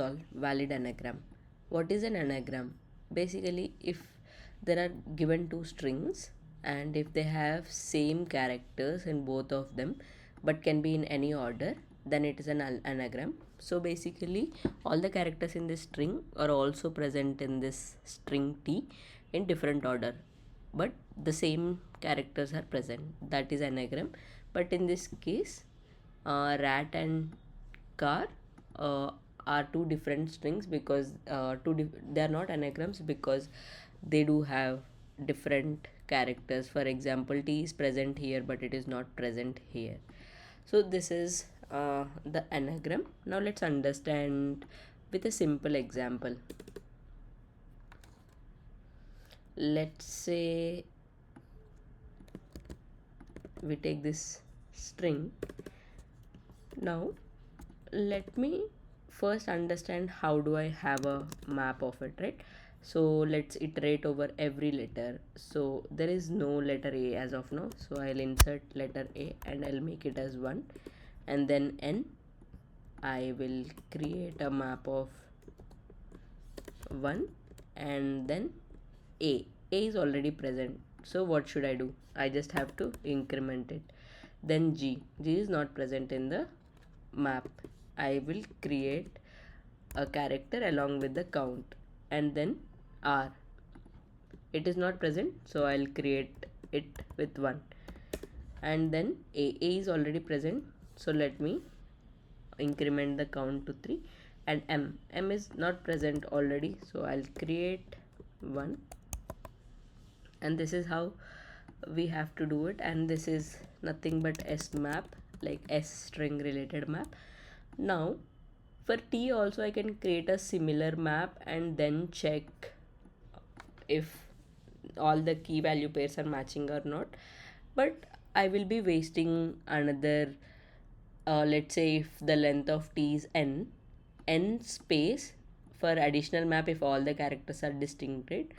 solve valid anagram. What is an anagram? Basically, if there are given two strings and if they have same characters in both of them but can be in any order, then it is an anagram. So basically, all the characters in this string are also present in this string t in different order, but the same characters are present. That is anagram. But in this case, rat and car uh, are two different strings because they are not anagrams because they do have different characters. For example, t is present here but it is not present here. So this is the anagram. Now let's understand with a simple example. Let's say we take this string. Now let me first understand how do I have a map of it, right? So let's iterate over every letter. So there is no letter A as of now, so I'll insert letter A and I'll make it as 1, and then N. I will create a map of 1, and then A is already present, so what should I do? I just have to increment it. Then G is not present in the map. I will create a character along with the count, and then R, it is not present, so I'll create it with 1, and then A is already present, so let me increment the count to 3, and M is not present already, so I'll create 1, and this is how we have to do it. And this is nothing but S map, like S string related map. Now for T also I can create a similar map and then check if all the key value pairs are matching or not, but I will be wasting another let's say if the length of T is n space for additional map if all the characters are distinct, right?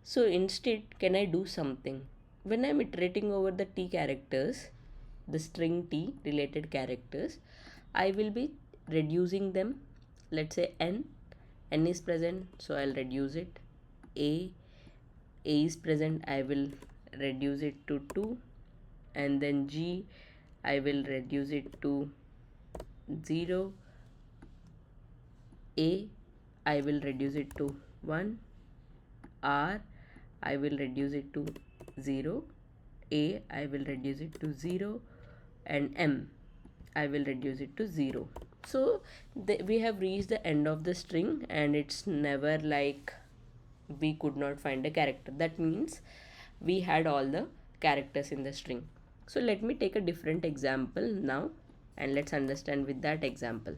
So instead, can I do something? When I'm iterating over the T characters, the string T related characters, I will be reducing them. Let's say n is present, so I'll reduce it. A is present, I will reduce it to 2, and then G, I will reduce it to 0. A, I will reduce it to 1. R, I will reduce it to 0. A, I will reduce it to 0. And M, I will reduce it to 0. So we have reached the end of the string, and it's never like we could not find a character. That means we had all the characters in the string. So let me take a different example now, and let's understand with that example.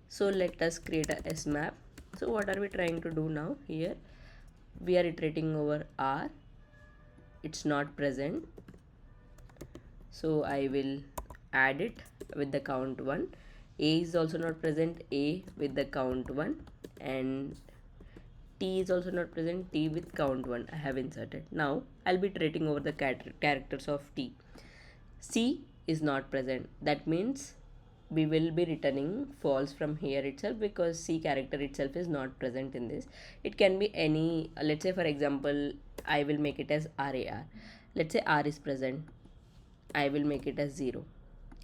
So let us create a S map. So what are we trying to do now? Here we are iterating over R. It's not present, so I will add it with the count 1. A is also not present, A with the count 1, and T is also not present, T with count 1 I have inserted. Now I'll be iterating over the characters of T. C is not present, that means we will be returning false from here itself because C character itself is not present in this. It can be any, let's say for example I will make it as RAR. Let's say R is present, I will make it as 0.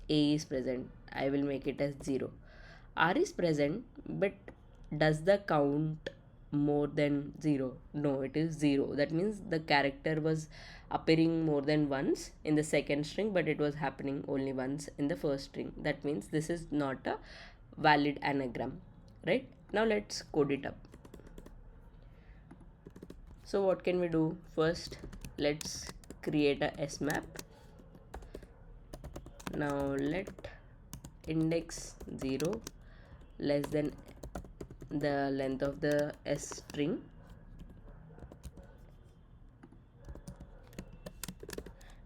A is present, I will make it as 0. R is present, but does the count more than 0? No, it is 0. That means the character was appearing more than once in the second string, but it was happening only once in the first string. That means this is not a valid anagram, right? Now let's code it up. So what can we do? First, let's create a S map. Now let index 0 less than the length of the S string,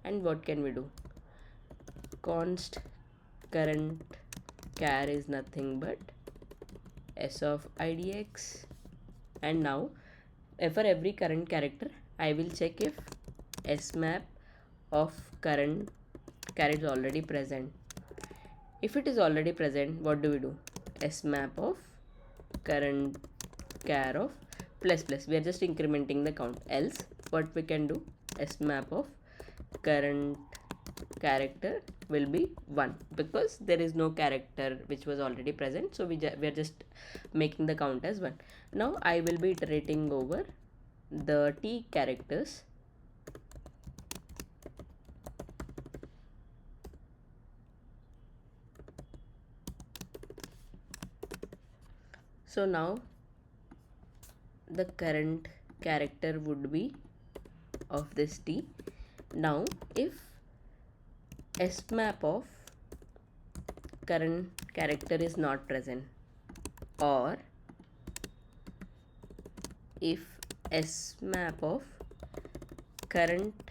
and what can we do? Const current char is nothing but S of idx, and now for every current character I will check if S map of current char is already present. If it is already present, what do we do? S map of current char of plus plus. We are just incrementing the count. Else, what we can do? S map of current character will be 1 because there is no character which was already present, so we are just making the count as 1. Now I will be iterating over the t characters. So now the current character would be of this t. Now if S map of current character is not present, or if S map of current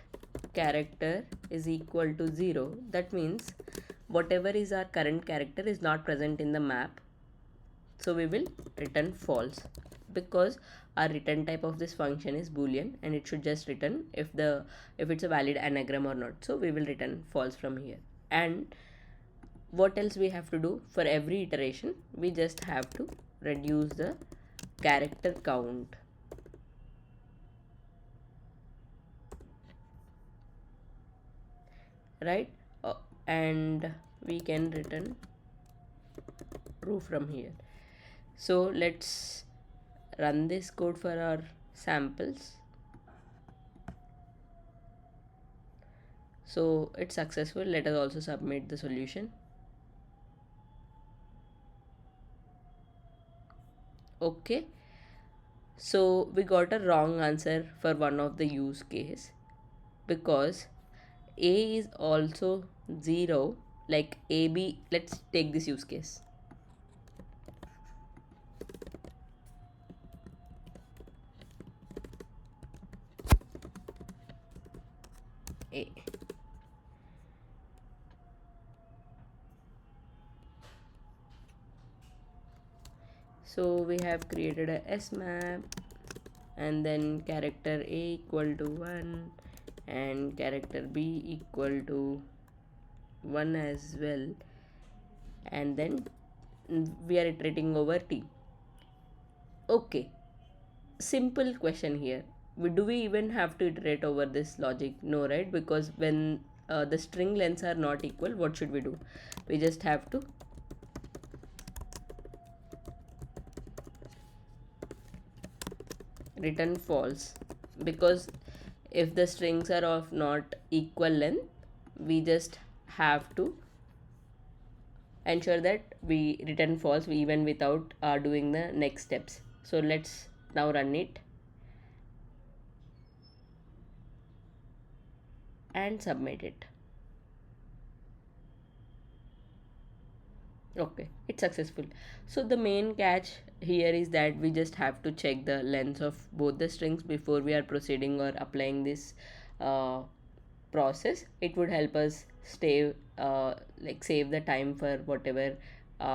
character is equal to 0, that means whatever is our current character is not present in the map, so we will return false, because our return type of this function is boolean and it should just return if it's a valid anagram or not. So we will return false from here. And what else we have to do? For every iteration we just have to reduce the character count. Right? And we can return true from here. So let's run this code for our samples. So it's successful. Let us also submit the solution. Okay, so we got a wrong answer for one of the use case, because a is also 0, like ab. Let's take this use case. A. So we have created a S map, and then character A equal to 1 and character B equal to 1 as well, and then we are iterating over t. Okay, simple question here. Do we even have to iterate over this logic? No, right? Because when the string lengths are not equal, what should we do? We just have to return false, because if the strings are of not equal length, we just have to ensure that we return false even without doing the next steps. So let's now run it and submit it. Okay, it's successful. So the main catch here is that we just have to check the length of both the strings before we are proceeding or applying this process. It would help us save the time for whatever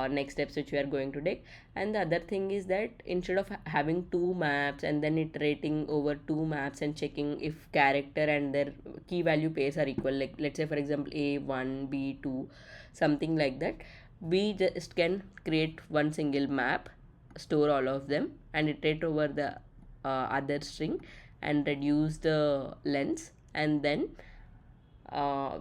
next steps which we are going to take. And the other thing is that instead of having two maps and then iterating over two maps and checking if character and their key value pairs are equal, like let's say for example a1 b2, something like that, we just can create one single map, store all of them, and iterate over the other string and reduce the lengths, and then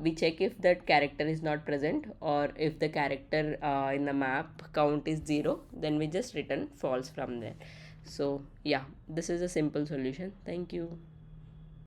we check if that character is not present, or if the character in the map count is 0, then we just return false from there. So yeah, this is a simple solution. Thank you.